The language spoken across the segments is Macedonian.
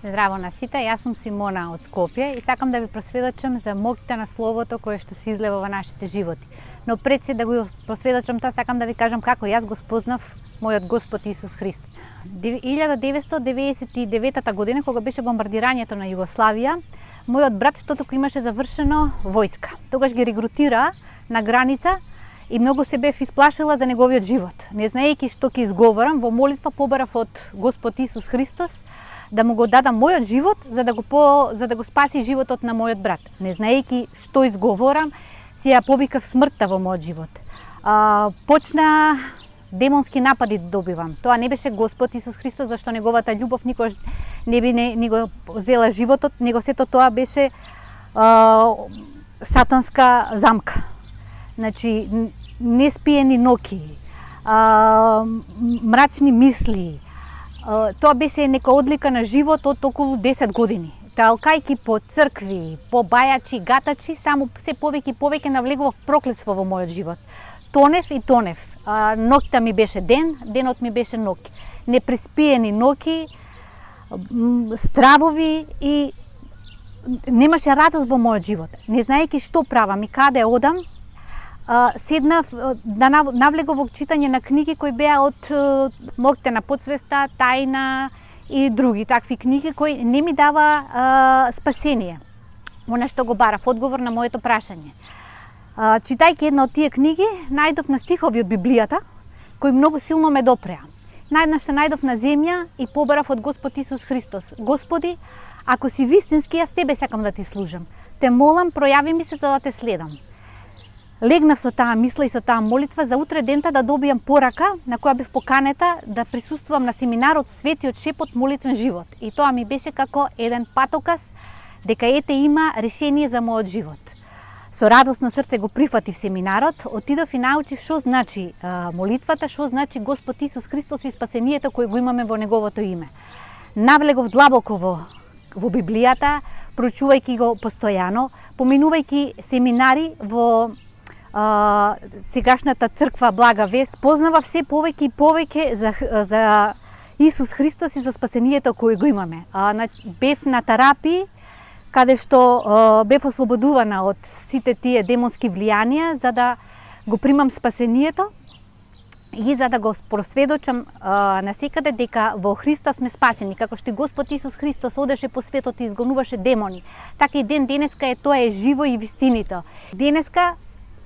Здраво на сите, јас сум Симона од Скопје и сакам да ви просведочам за моќта на Словото кое што се излева во нашите животи. Но пред се да го просведочам тоа, сакам да ви кажам како јас го спознав мојот Господ Исус Христ. 1999 година, кога беше бомбардирањето на Југославија, мојот брат што току имаше завршено војска. Тогаш ги регрутира на граница и многу се бев исплашила за неговиот живот. Не знаејќи што ќе изговорам, во молитва побарав од Господ Исус Христос да му го дадам мојот живот за да го спаси животот на мојот брат. Не знаејќи што изговорам, си ја повикав смртта во мојот живот. Почна демонски напади да добивам. Тоа не беше Господ Исус Христос, зашто неговата љубов никош не би ни го зела животот, него сето тоа беше сатанска замка. Значи, неспиени ноќи, мрачни мисли. Тоа беше нека одлика на живот од околу 10 години. Талкајки по цркви, по бајачи, гатачи, само се повеќе и повеќе навлегував проклетство во мојот живот. Тонев и тонев. Ноќта ми беше ден, денот ми беше ноќ. Непреспиени ноќи, стравови и немаше радост во мојот живот. Не знаејќи што правам и каде одам, седнав да навлегов во читање на книги кои беа од моќта на подсвеста, тајна и други такви книги кои не ми дава спасение. Она што го барав, одговор на моето прашање. Читајќи една од тие книги, најдов на стихови од Библијата, кои многу силно ме допреа. Најднаш се најдов на земја и побарав од Господ Исус Христос. Господи, ако си вистински, јас Тебе сакам да Ти служам. Те молам, пројави ми се за да Те следам. Легнав со таа мисла и со таа молитва за утре дента да добијам порака на која бев поканета да присуствувам на семинарот Светиот шепот молитвен живот. И тоа ми беше како еден патоказ дека ете има решение за мојот живот. Со радосно срце го прифатив семинарот, отидов и научив што значи молитвата, што значи Господ Исус Христос и спасението кое го имаме во Неговото име. Навлегов длабоко во Библијата, проучувајќи го постојано, поминувајќи семинари во сегашната црква Блага вест, познавав се повеќе и повеќе за Исус Христос и за спасението кое го имаме. Бев на терапии, каде што бев ослободувана од сите тие демонски влијанија за да го примам спасението и за да го просведочам насекаде дека во Христа сме спасени, како што и Господ Исус Христос одеше по светот и изгонуваше демони. Така и денеска тоа е живо и вистинито. Денеска,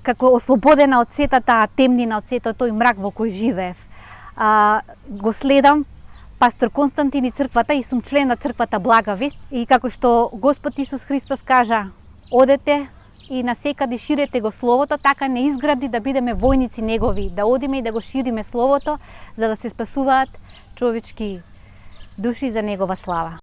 како ослободена од сета таа темнина, од сето тој мрак во кој живеев, го следам пастор Константин и црквата и сум член на црквата Блага вест. И како што Господ Исус Христос кажа, одете и насекаде ширете го Словото, така не изгради да бидеме војници Негови, да одиме и да го шириме Словото, за да се спасуваат човечки души за Негова слава.